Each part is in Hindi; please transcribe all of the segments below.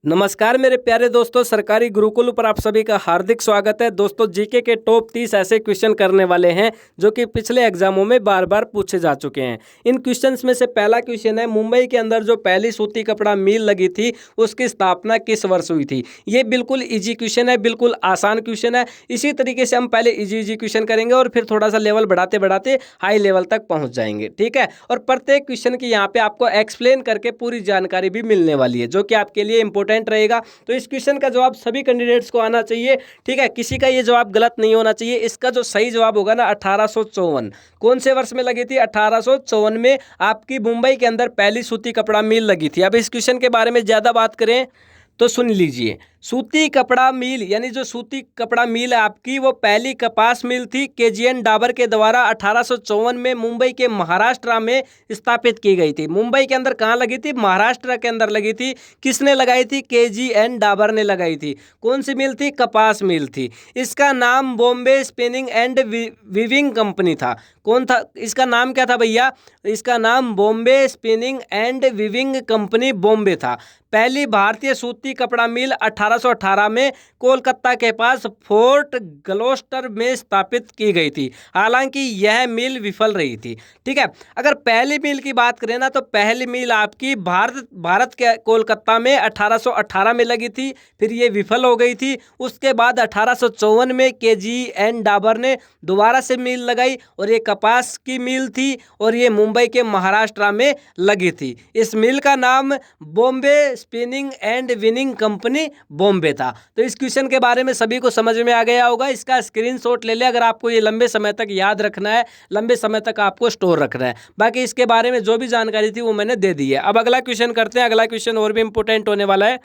नमस्कार मेरे प्यारे दोस्तों, सरकारी गुरुकुल पर आप सभी का हार्दिक स्वागत है। दोस्तों, जीके के टॉप 30 ऐसे क्वेश्चन करने वाले हैं जो कि पिछले एग्जामों में बार बार पूछे जा चुके हैं। इन क्वेश्चंस में से पहला क्वेश्चन है, मुंबई के अंदर जो पहली सूती कपड़ा मिल लगी थी उसकी स्थापना किस वर्ष हुई थी। ये बिल्कुल ईजी क्वेश्चन है, बिल्कुल आसान क्वेश्चन है। इसी तरीके से हम पहले ईजी क्वेश्चन करेंगे और फिर थोड़ा सा लेवल बढ़ाते बढ़ाते हाई लेवल तक पहुँच जाएंगे, ठीक है। और प्रत्येक क्वेश्चन की यहाँ पे आपको एक्सप्लेन करके पूरी जानकारी भी मिलने वाली है जो कि आपके लिए इंपॉर्टेंट रहेगा। तो इस क्वेश्चन का जवाब सभी कैंडिडेट्स को आना चाहिए, ठीक है। किसी का ये जवाब गलत नहीं होना चाहिए। इसका जो सही जवाब होगा ना 1854। कौन से वर्ष में लगी थी? 1854 में आपकी मुंबई के अंदर पहली सूती कपड़ा मिल लगी थी। अब इस क्वेश्चन के बारे में ज्यादा बात करें तो सुन लीजिए। सूती कपड़ा मिल यानी जो सूती कपड़ा मिल है आपकी, वो पहली कपास मिल थी केजीएन डाबर के द्वारा 1854 में मुंबई के महाराष्ट्र में स्थापित की गई थी। मुंबई के अंदर कहाँ लगी थी? महाराष्ट्र के अंदर लगी थी। किसने लगाई थी? केजीएन डाबर ने लगाई थी। कौन सी मिल थी? कपास मिल थी। इसका नाम Bombay spinning and weaving company था। कौन था? इसका नाम क्या था भैया? इसका नाम Bombay spinning and weaving company Bombay था। पहली भारतीय सूती कपड़ा मिल 1818 में कोलकाता के पास फोर्ट ग्लोस्टर में स्थापित की गई थी। हालांकि यह मिल विफल रही थी, ठीक है। अगर पहली मिल की बात करें ना, तो पहली मिल आपकी भारत के कोलकाता में 1818 में लगी थी, फिर ये विफल हो गई थी। उसके बाद 1854 में केजीएन डाबर ने दोबारा से मिल लगाई और ये कपास की मिल थी और ये मुंबई के महाराष्ट्र में लगी थी। इस मिल का नाम Bombay spinning and winning company Bombay था। तो इस क्वेश्चन के बारे में सभी को समझ में आ गया होगा। इसका स्क्रीनशॉट ले ले अगर आपको ये लंबे समय तक याद रखना है, लंबे समय तक आपको स्टोर रखना है। बाकी इसके बारे में जो भी जानकारी थी वो मैंने दे दी है। अब अगला क्वेश्चन करते हैं। अगला क्वेश्चन और भी इंपॉर्टेंट होने वाला है।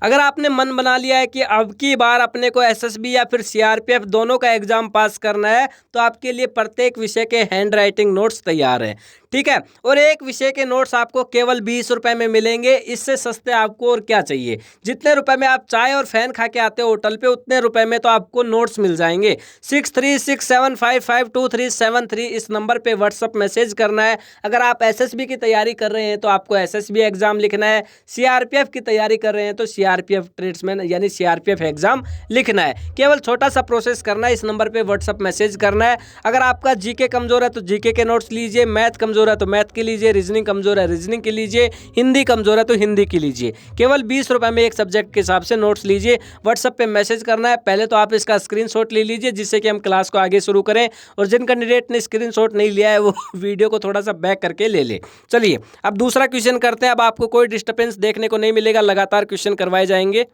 अगर आपने मन बना लिया है कि अब की बार अपने को एसएसबी या फिर सीआरपीएफ दोनों का एग्जाम पास करना है, तो आपके लिए प्रत्येक विषय के हैंड राइटिंग नोट्स तैयार हैं, ठीक है। और एक विषय के नोट्स आपको केवल 20 रुपए में मिलेंगे। इससे सस्ते आपको और क्या चाहिए। जितने रुपए में आप चाय और फैन खा के आते हो होटल पे, उतने रुपए में तो आपको नोट्स मिल जाएंगे। 6367552373 इस नंबर पे व्हाट्सअप मैसेज करना है। अगर आप एसएसबी की तैयारी कर रहे हैं तो आपको एसएसबी एग्जाम लिखना है। सीआरपीएफ की तैयारी कर रहे हैं तो सीआरपीएफ ट्रेड्समैन यानी सीआरपीएफ एग्जाम लिखना है। केवल छोटा सा प्रोसेस करना है, इस नंबर पे व्हाट्सअप मैसेज करना है। अगर आपका जीके कमजोर है तो जीके के नोट्स लीजिए, मैथ कमजोर है तो मैथ के लीजिए, रीजनिंग कमजोर है रीजनिंग के लीजिए, हिंदी कमजोर है तो हिंदी की लीजिए। केवल 20 रुपए में एक सब्जेक्ट के हिसाब से नोट्स लीजिए। व्हाट्सएप पे मैसेज करना है। पहले तो आप इसका स्क्रीनशॉट ले लीजिए जिससे कि हम क्लास को आगे शुरू करें, और जिन कैंडिडेट ने स्क्रीनशॉट नहीं लिया है वो वीडियो को थोड़ा सा बैक करके ले ले। चलिए अब दूसरा क्वेश्चन करते हैं। अब आपको कोई डिस्टर्बेंस देखने को नहीं मिलेगा, लगातार क्वेश्चन करवाए जाएंगे।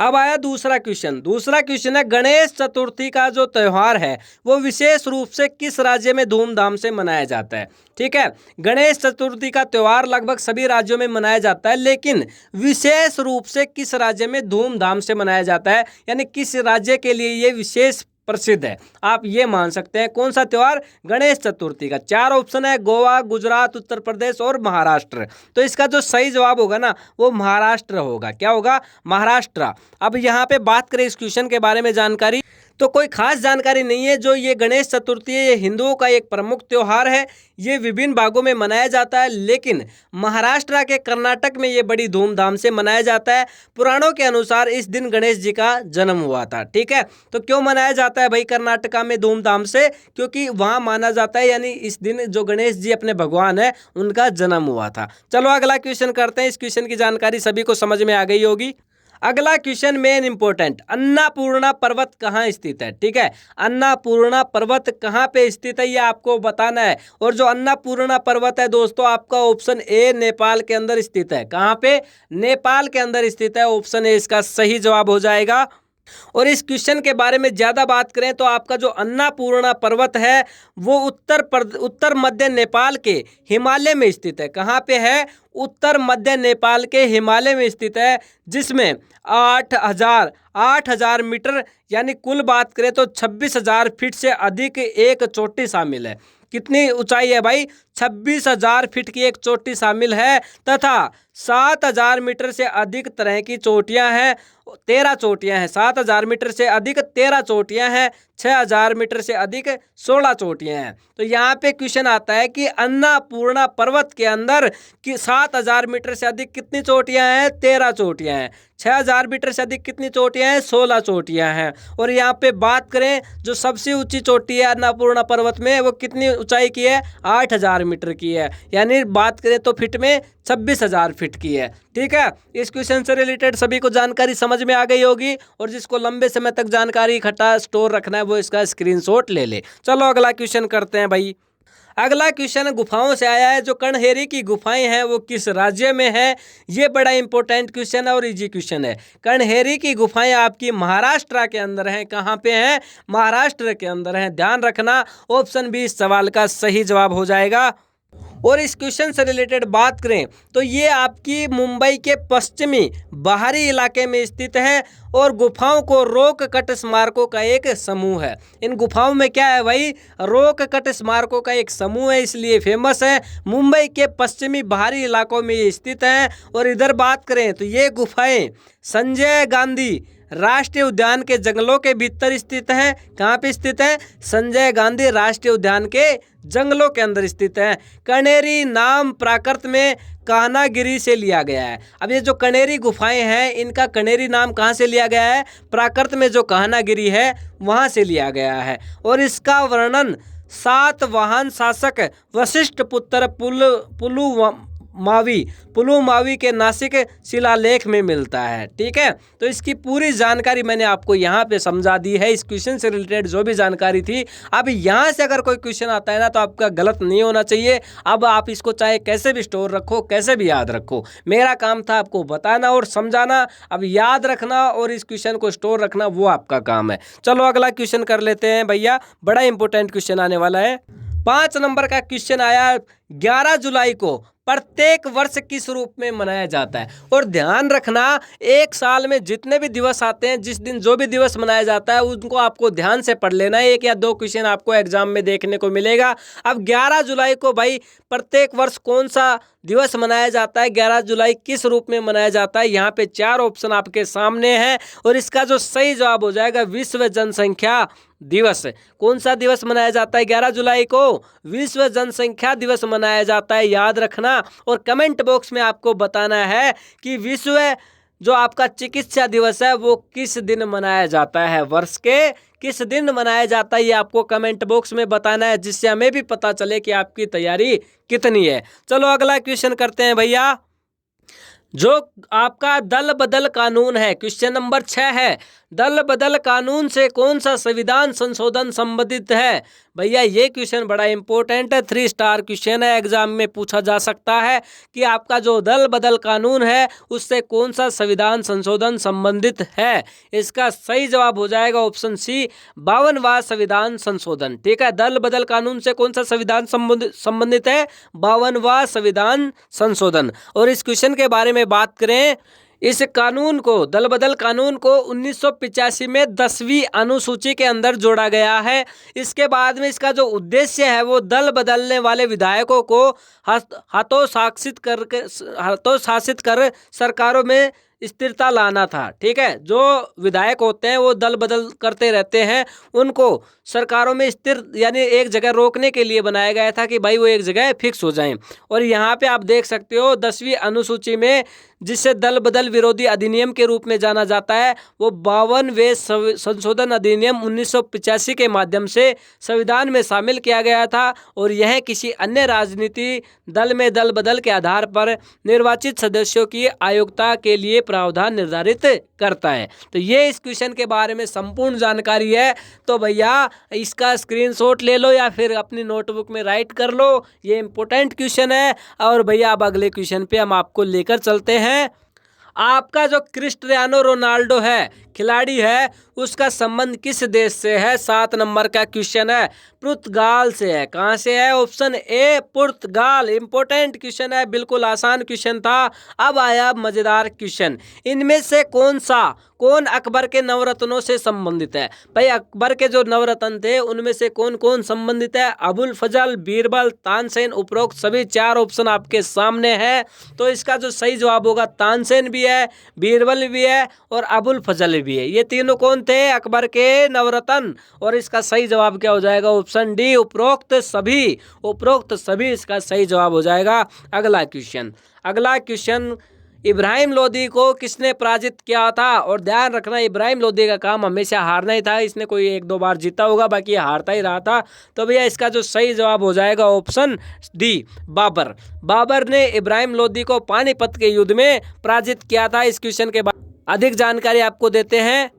अब आया दूसरा क्वेश्चन। दूसरा क्वेश्चन है, गणेश चतुर्थी का जो त्योहार है वो विशेष रूप से किस राज्य में धूमधाम से मनाया जाता है, ठीक है। गणेश चतुर्थी का त्योहार लगभग सभी राज्यों में मनाया जाता है, लेकिन विशेष रूप से किस राज्य में धूमधाम से मनाया जाता है, यानी किस राज्य के लिए ये विशेष प्रसिद्ध है, आप ये मान सकते हैं। कौन सा त्योहार? गणेश चतुर्थी का। 4 ऑप्शन है, गोवा, गुजरात, उत्तर प्रदेश और महाराष्ट्र। तो इसका जो सही जवाब होगा ना वो महाराष्ट्र होगा। क्या होगा? महाराष्ट्र। अब यहाँ पे बात करें इस क्वेश्चन के बारे में जानकारी, तो कोई खास जानकारी नहीं है। जो ये गणेश चतुर्थी है ये हिंदुओं का एक प्रमुख त्योहार है। ये विभिन्न भागों में मनाया जाता है, लेकिन महाराष्ट्र के कर्नाटक में ये बड़ी धूमधाम से मनाया जाता है। पुराणों के अनुसार इस दिन गणेश जी का जन्म हुआ था, ठीक है। तो क्यों मनाया जाता है भाई कर्नाटका में धूमधाम से? क्योंकि वहां माना जाता है यानी इस दिन जो गणेश जी अपने भगवान है उनका जन्म हुआ था। चलो अगला क्वेश्चन करते हैं। इस क्वेश्चन की जानकारी सभी को समझ में आ गई होगी। अगला क्वेश्चन मेन इंपॉर्टेंट, अन्नपूर्णा पर्वत कहाँ स्थित है, ठीक है। अन्नपूर्णा पर्वत कहाँ पे स्थित है ये आपको बताना है। और जो अन्नपूर्णा पर्वत है दोस्तों, आपका ऑप्शन ए नेपाल के अंदर स्थित है। कहाँ पे? नेपाल के अंदर स्थित है। ऑप्शन ए इसका सही जवाब हो जाएगा। और इस क्वेश्चन के बारे में ज्यादा बात करें तो आपका जो अन्नपूर्णा पर्वत है वो उत्तर मध्य नेपाल के हिमालय में स्थित है। कहाँ पे है? उत्तर मध्य नेपाल के हिमालय में स्थित है, जिसमें 8,000 मीटर यानी कुल बात करें तो 26,000 फीट से अधिक एक चोटी शामिल है। कितनी ऊंचाई है भाई? 26,000 फीट की एक चोटी शामिल है तथा 7,000 मीटर से अधिक तरह की चोटियां हैं, 13 चोटियां हैं। 7,000 मीटर से अधिक 13 चोटियां हैं, 6,000 मीटर से अधिक 16 चोटियां हैं। तो यहाँ पे क्वेश्चन आता है कि अन्नपूर्णा पर्वत के अंदर कि 7,000 मीटर से अधिक कितनी चोटियां हैं? 13 चोटियां हैं। 6,000 मीटर से अधिक कितनी चोटियां हैं? 16 चोटियां हैं। और यहाँ पे बात करें जो सबसे ऊंची चोटी है अन्नपूर्णा पर्वत में, वो कितनी ऊंचाई की है? 8,000 मीटर की है। यानी बात करें तो फीट में 26,000 फीट की है। ठीक है, इस क्वेश्चन से रिलेटेड सभी को जानकारी समझ में आ गई होगी। और जिसको लंबे समय तक जानकारी इकट्ठा स्टोर रखना है वो इसका स्क्रीनशॉट ले ले। चलो अगला क्वेश्चन करते हैं भाई। अगला क्वेश्चन गुफाओं से आया है। जो कणहेरी की गुफाएं हैं वो किस राज्य में है? ये बड़ा इंपॉर्टेंट क्वेश्चन है और इजी क्वेश्चन है। कणहेरी की गुफाएं आपकी महाराष्ट्र के अंदर हैं। कहाँ पे हैं? महाराष्ट्र के अंदर हैं। ध्यान रखना, ऑप्शन बी इस सवाल का सही जवाब हो जाएगा। और इस क्वेश्चन से रिलेटेड बात करें तो ये आपकी मुंबई के पश्चिमी बाहरी इलाके में स्थित है और गुफाओं को रॉक कट स्मारकों का एक समूह है। इन गुफाओं में क्या है भाई? रॉक कट स्मारकों का एक समूह है, इसलिए फेमस है। मुंबई के पश्चिमी बाहरी इलाकों में ये स्थित है। और इधर बात करें तो ये गुफाएं संजय गांधी राष्ट्रीय उद्यान के जंगलों के भीतर स्थित है। कहाँ पे स्थित है? संजय गांधी राष्ट्रीय उद्यान के जंगलों के अंदर स्थित है। कणेरी नाम प्राकृत में कान्हागिरी से लिया गया है। अब ये जो कणेरी गुफाएं हैं इनका कणेरी नाम कहाँ से लिया गया है? प्राकृत में जो कान्हागिरी है वहाँ से लिया गया है। और इसका वर्णन सातवाहन शासक वशिष्ठ पुत्र पुलुमावी के नासिक शिलालेख में मिलता है। ठीक है, तो इसकी पूरी जानकारी मैंने आपको यहाँ पे समझा दी है। इस क्वेश्चन से रिलेटेड जो भी जानकारी थी। अब यहाँ से अगर कोई क्वेश्चन आता है ना तो आपका गलत नहीं होना चाहिए। अब आप इसको चाहे कैसे भी स्टोर रखो, कैसे भी याद रखो, मेरा काम था आपको बताना और समझाना। अब याद रखना और इस क्वेश्चन को स्टोर रखना वो आपका काम है। चलो अगला क्वेश्चन कर लेते हैं भैया, बड़ा इंपॉर्टेंट क्वेश्चन आने वाला है। 5 नंबर का क्वेश्चन आया। 11 जुलाई को प्रत्येक वर्ष किस रूप में मनाया जाता है? और ध्यान रखना, एक साल में जितने भी दिवस आते हैं, जिस दिन जो भी दिवस मनाया जाता है उनको आपको ध्यान से पढ़ लेना है। 1 या 2 क्वेश्चन आपको एग्जाम में देखने को मिलेगा। अब 11 जुलाई को भाई प्रत्येक वर्ष कौन सा दिवस मनाया जाता है? 11 जुलाई किस रूप में मनाया जाता है? यहाँ पे 4 ऑप्शन आपके सामने हैं और इसका जो सही जवाब हो जाएगा विश्व जनसंख्या दिवस। कौन सा दिवस मनाया जाता है 11 जुलाई को? विश्व जनसंख्या दिवस मनाया जाता है, याद रखना। और कमेंट बॉक्स में आपको बताना है कि विश्व जो आपका चिकित्सा दिवस है वो किस दिन मनाया जाता है, वर्ष के किस दिन मनाया जाता है, ये आपको कमेंट बॉक्स में बताना है, जिससे हमें भी पता चले कि आपकी तैयारी कितनी है। चलो अगला क्वेश्चन करते हैं भैया। जो आपका दल बदल कानून है, क्वेश्चन नंबर 6 है। दल बदल कानून से कौन सा संविधान संशोधन संबंधित है? भैया ये क्वेश्चन बड़ा इंपॉर्टेंट है, 3 स्टार क्वेश्चन है, एग्जाम में पूछा जा सकता है कि आपका जो दल बदल कानून है उससे कौन सा संविधान संशोधन संबंधित है। इसका सही जवाब हो जाएगा ऑप्शन सी, 52वां संविधान संशोधन। ठीक है, दल बदल कानून से कौन सा संविधान संबंधित है? 52वां संविधान संशोधन। और इस क्वेश्चन के बारे में बात करें, इस कानून को, दल बदल कानून को 1985 में 10वीं अनुसूची के अंदर जोड़ा गया है। इसके बाद में इसका जो उद्देश्य है वो दल बदलने वाले विधायकों को हतोत्साहित कर सरकारों में स्थिरता लाना था। ठीक है, जो विधायक होते हैं वो दल बदल करते रहते हैं, उनको सरकारों में स्थिर यानी एक जगह रोकने के लिए बनाया गया था कि भाई वो एक जगह फिक्स हो जाएं। और यहाँ पे आप देख सकते हो 10वीं अनुसूची में, जिसे दल बदल विरोधी अधिनियम के रूप में जाना जाता है, वो 52वें संशोधन अधिनियम 1985 के माध्यम से संविधान में शामिल किया गया था। और यह किसी अन्य राजनीति दल में दल बदल के आधार पर निर्वाचित सदस्यों की अयोग्यता के लिए प्रावधान निर्धारित करता है। तो ये इस क्वेश्चन के बारे में संपूर्ण जानकारी है। तो भैया इसका स्क्रीनशॉट ले लो या फिर अपनी नोटबुक में राइट कर लो, ये इंपॉर्टेंट क्वेश्चन है। और भैया अब अगले क्वेश्चन पे हम आपको लेकर चलते हैं। आपका जो क्रिस्टियानो रोनाल्डो है, खिलाड़ी है, उसका संबंध किस देश से है? 7 नंबर का क्वेश्चन है, पुर्तगाल से है। कहां से है? Option A Portugal. Important question है, बिल्कुल आसान क्वेश्चन था। अब आया मजेदार क्वेश्चन, इनमें से कौन अकबर के नवरत्नों से संबंधित है? भाई अकबर के जो नवरत्न थे उनमें से कौन कौन संबंधित है? अबुल फजल, बीरबल, तानसेन। उपरोक्त सभी 4 ऑप्शन आपके सामने है। तो इसका जो सही जवाब होगा, तानसेन भी है, बीरबल भी है और अबुल फजल भी है। ये तीनों कौन थे? अकबर के नवरत्न। और इसका सही जवाब क्या हो जाएगा? ऑप्शन डी, उपरोक्त सभी इसका सही जवाब हो जाएगा। अगला क्वेश्चन, इब्राहिम लोदी को किसने पराजित किया था? और ध्यान रखना, इब्राहिम लोदी का काम हमेशा हारना ही था। इसने कोई 1-2 बार जीता होगा, बाकी हारता ही रहा था। तो भैया इसका जो सही जवाब हो जाएगा ऑप्शन डी, बाबर ने इब्राहिम लोदी को पानीपत के युद्ध में पराजित किया था। इस क्वेश्चन के बाद अधिक जानकारी आपको देते हैं।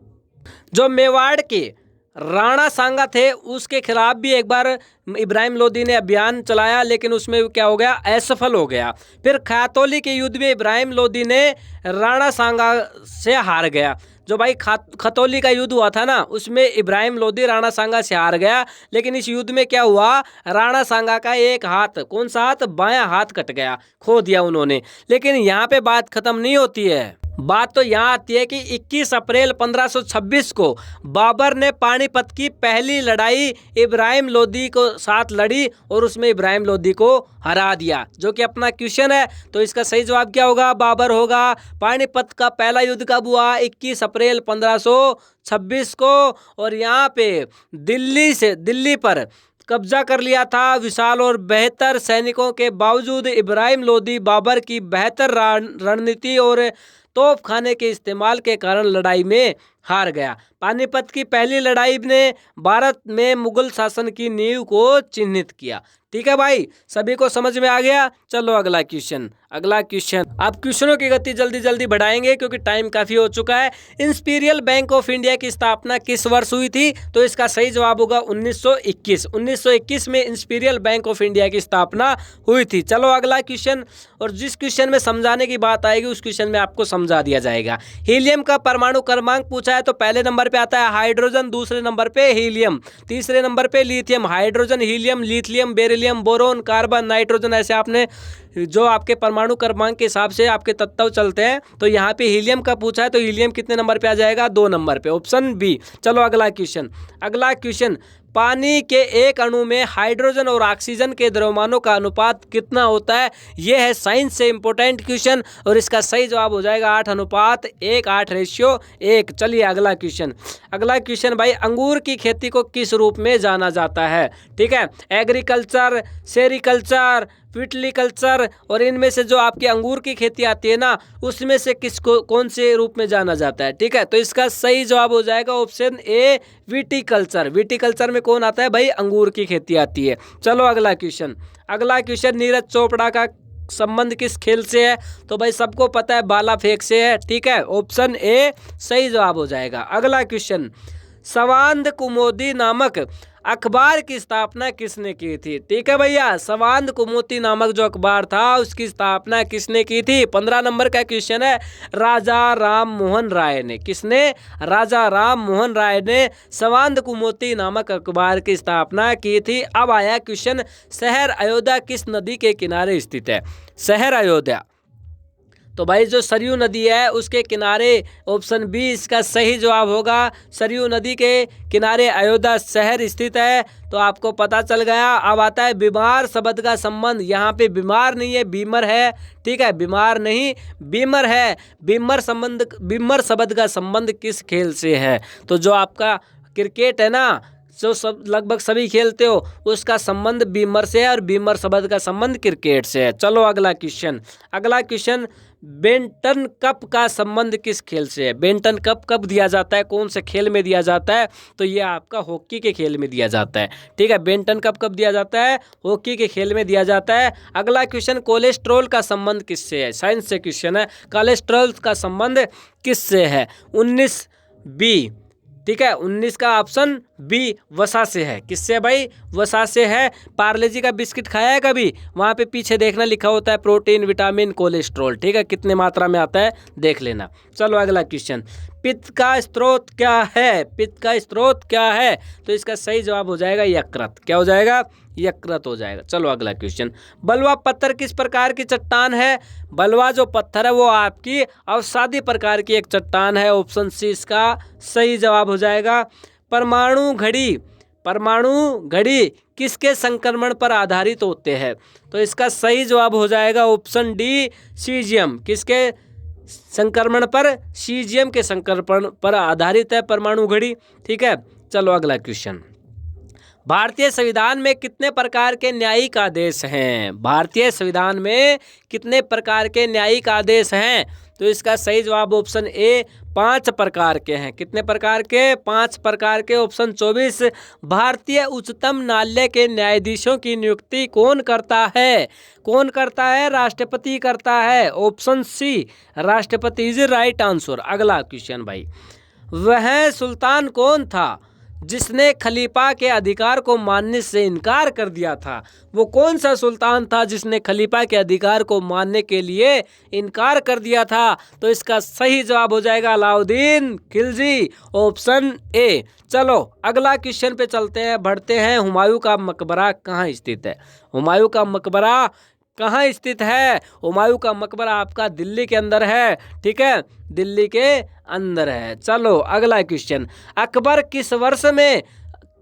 जो मेवाड़ के राणा सांगा थे उसके खिलाफ भी एक बार इब्राहिम लोदी ने अभियान चलाया, लेकिन उसमें क्या हो गया? असफल हो गया। फिर खतौली के युद्ध में इब्राहिम लोदी ने राणा सांगा से हार गया। जो भाई खतौली का युद्ध हुआ था ना, उसमें इब्राहिम लोदी राणा सांगा से हार गया। लेकिन इस युद्ध में क्या हुआ? राणा सांगा का एक हाथ, कौन सा हाथ? बायां हाथ कट गया, खो दिया उन्होंने। लेकिन यहाँ पे बात खत्म नहीं होती है। बात तो यहाँ आती है कि 21 अप्रैल 1526 को बाबर ने पानीपत की पहली लड़ाई इब्राहिम लोदी को साथ लड़ी और उसमें इब्राहिम लोदी को हरा दिया, जो कि अपना क्वेश्चन है। तो इसका सही जवाब क्या होगा? बाबर होगा। पानीपत का पहला युद्ध कब हुआ? 21 अप्रैल 1526 को। और यहाँ पे दिल्ली पर कब्जा कर लिया था। विशाल और बेहतर सैनिकों के बावजूद इब्राहिम लोदी बाबर की बेहतर रणनीति और तोप खाने के इस्तेमाल के कारण लड़ाई में हार गया। पानीपत की पहली लड़ाई ने भारत में मुगल शासन की नींव को चिन्हित किया। ठीक है भाई, सभी को समझ में आ गया? चलो अगला क्वेश्चन। अब क्वेश्चनों की गति जल्दी बढ़ाएंगे क्योंकि टाइम काफी हो चुका है। इंपीरियल बैंक ऑफ इंडिया की स्थापना किस वर्ष हुई थी? तो इसका सही जवाब होगा 1921 में इंपीरियल बैंक ऑफ इंडिया की स्थापना हुई थी। चलो अगला क्वेश्चन, और जिस क्वेश्चन में समझाने की बात आएगी उस क्वेश्चन में आपको समझा दिया जाएगा। हीलियम का परमाणु क्रमांक पूछा है तो पहले नंबर पे आता है हाइड्रोजन, दूसरे नंबर पे हीलियम, तीसरे नंबर पे lithium. Hydrogen, helium, lithium, beryllium, boron, carbon, nitrogen, ऐसे आपने जो आपके परमाणु क्रमांक के हिसाब से आपके तत्व चलते हैं। तो यहाँ पे हीलियम का पूछा है तो हीलियम कितने नंबर पे आ जाएगा? 2 नंबर पे, ऑप्शन बी। चलो अगला क्वेश्चन, पानी के एक अणु में हाइड्रोजन और ऑक्सीजन के द्रव्यमानों का अनुपात कितना होता है? यह है साइंस से इंपॉर्टेंट क्वेश्चन और इसका सही जवाब हो जाएगा 8:1, 8:1। चलिए अगला क्वेश्चन भाई, अंगूर की खेती को किस रूप में जाना जाता है? ठीक है, एग्रीकल्चर, सेरिकल्चर, विटिकल्चर, और इनमें से जो आपकी अंगूर की खेती आती है ना, उसमें से किसको कौन से रूप में जाना जाता है? ठीक है, तो इसका सही जवाब हो जाएगा ऑप्शन ए, विटिकल्चर में कौन आता है भाई? अंगूर की खेती आती है। चलो अगला क्वेश्चन, नीरज चोपड़ा का संबंध किस खेल से है? तो भाई सबको पता है, भाला फेंक से है। ठीक है, ऑप्शन ए सही जवाब हो जाएगा। अगला क्वेश्चन, संवाद कुमुदी नामक अखबार की स्थापना किसने की थी? ठीक है भैया, संवाद कुमुदी नामक जो अखबार था उसकी स्थापना किसने की थी? 15 नंबर का क्वेश्चन है। राजा राम मोहन राय ने। किसने? राजा राम मोहन राय ने संवाद कुमुदी नामक अखबार की स्थापना की थी। अब आया क्वेश्चन, शहर अयोध्या किस नदी के किनारे स्थित है? शहर अयोध्या, तो भाई जो सरयू नदी है उसके किनारे, ऑप्शन बी इसका सही जवाब होगा। सरयू नदी के किनारे अयोध्या शहर स्थित है। तो आपको पता चल गया। अब आता है बीमार शब्द का संबंध। यहाँ पे बीमार नहीं है, बीमर है। ठीक है, बीमार नहीं, बीमर है। बीमर शब्द का संबंध किस खेल से है? तो जो आपका क्रिकेट है ना, जो सब लगभग सभी खेलते हो, उसका संबंध बीमर से है और बीमर शब्द का संबंध क्रिकेट से है। चलो अगला क्वेश्चन, बेंटन कप का संबंध किस खेल से है? बेंटन कप कब दिया जाता है? कौन से खेल में दिया जाता है? तो ये आपका हॉकी के खेल में दिया जाता है। ठीक है, बेंटन कप कब दिया जाता है? हॉकी के खेल में दिया जाता है। अगला क्वेश्चन, कोलेस्ट्रॉल का संबंध किससे है? साइंस से क्वेश्चन है। कोलेस्ट्रॉल का संबंध किससे है? 19 बी। ठीक है, 19 का ऑप्शन बी वसा से है। किससे भाई? वसा से है। पार्ले जी का बिस्किट खाया है कभी? वहाँ पे पीछे देखना लिखा होता है प्रोटीन, विटामिन, कोलेस्ट्रॉल, ठीक है, कितने मात्रा में आता है देख लेना। चलो अगला क्वेश्चन, पित्त का स्रोत क्या है? पित्त का स्रोत क्या है? तो इसका सही जवाब हो जाएगा यकृत। क्या हो जाएगा? यकृत हो जाएगा। चलो अगला क्वेश्चन, बलुआ पत्थर किस प्रकार की चट्टान है? बलुआ जो पत्थर है वो आपकी अवसादी प्रकार की एक चट्टान है। ऑप्शन सी इसका सही जवाब हो जाएगा। परमाणु घड़ी, परमाणु घड़ी किसके संक्रमण पर आधारित होते हैं? तो इसका सही जवाब हो जाएगा ऑप्शन डी सीजियम। किसके संक्रमण पर? सीजियम के संक्रमण पर आधारित है परमाणु घड़ी, ठीक है। चलो अगला क्वेश्चन, भारतीय संविधान में कितने प्रकार के न्यायिक आदेश हैं? भारतीय संविधान में कितने प्रकार के न्यायिक आदेश हैं? तो इसका सही जवाब ऑप्शन ए 5 प्रकार के हैं। कितने प्रकार के? 5 प्रकार के। ऑप्शन 24, भारतीय उच्चतम न्यायालय के न्यायाधीशों की नियुक्ति कौन करता है? कौन करता है? राष्ट्रपति करता है। ऑप्शन सी राष्ट्रपति इज राइट आंसर। अगला क्वेश्चन भाई, वह सुल्तान कौन था जिसने खलीफा के अधिकार को मानने से इनकार कर दिया था? वो कौन सा सुल्तान था जिसने खलीफा के अधिकार को मानने के लिए इनकार कर दिया था? तो इसका सही जवाब हो जाएगा अलाउद्दीन खिलजी। Option A. चलो अगला क्वेश्चन पे चलते हैं, बढ़ते हैं। हुमायूं का मकबरा कहाँ स्थित है? हुमायूं का मकबरा कहाँ स्थित है? हुमायूं का मकबरा आपका दिल्ली के अंदर है, ठीक है, दिल्ली के अंदर है। चलो अगला क्वेश्चन, अकबर किस वर्ष में,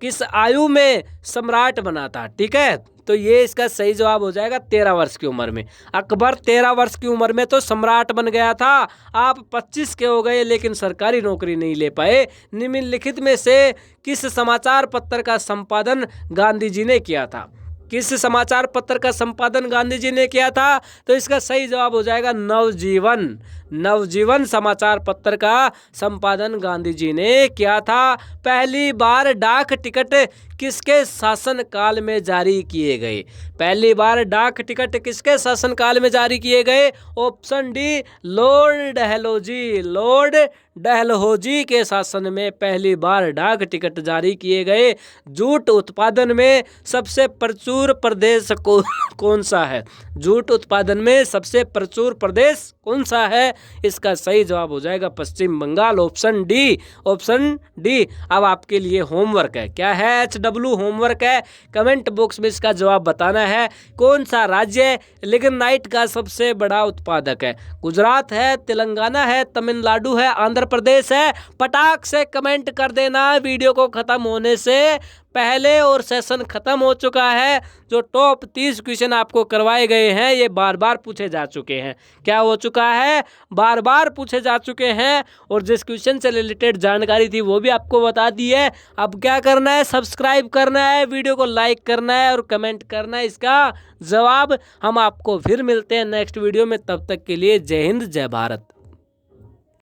किस आयु में सम्राट बना था? ठीक है, तो ये इसका सही जवाब हो जाएगा 13 वर्ष की उम्र में। अकबर 13 वर्ष की उम्र में तो सम्राट बन गया था। आप 25 के हो गए लेकिन सरकारी नौकरी नहीं ले पाए। निम्नलिखित में से किस समाचार पत्र का संपादन गांधी जी ने किया था? किस समाचार पत्र का संपादन गांधी जी ने किया था? तो इसका सही जवाब हो जाएगा नवजीवन। नवजीवन समाचार पत्र का संपादन गांधी जी ने किया था। पहली बार डाक टिकट किसके शासनकाल में जारी किए गए? पहली बार डाक टिकट किसके शासनकाल में जारी किए गए? Option D Lord Dalhousie. Lord Dalhousie के शासन में पहली बार डाक टिकट जारी किए गए। जूट उत्पादन में सबसे प्रचुर प्रदेश कौन सा है? जूट उत्पादन में सबसे प्रचुर प्रदेश कौन सा है? इसका सही जवाब हो जाएगा Paschim Bangal. Option D. Option D. अब आपके लिए होमवर्क है। क्या है? HW होमवर्क है। कमेंट बॉक्स में इसका जवाब बताना है। कौन सा राज्य लिग्नाइट का सबसे बड़ा उत्पादक है? गुजरात है, तेलंगाना है, तमिलनाडु है, आंध्र प्रदेश है? फटाक से कमेंट कर देना वीडियो को खत्म होने से पहले। और सेशन खत्म हो चुका है। जो टॉप 30 क्वेश्चन आपको करवाए गए हैं ये बार बार पूछे जा चुके हैं। क्या हो चुका है? बार बार पूछे जा चुके हैं। और जिस क्वेश्चन से रिलेटेड जानकारी थी वो भी आपको बता दी है। अब क्या करना है? सब्सक्राइब करना है, वीडियो को लाइक करना है और कमेंट करना है इसका जवाब। हम आपको फिर मिलते हैं नेक्स्ट वीडियो में। तब तक के लिए जय हिंद, जय भारत।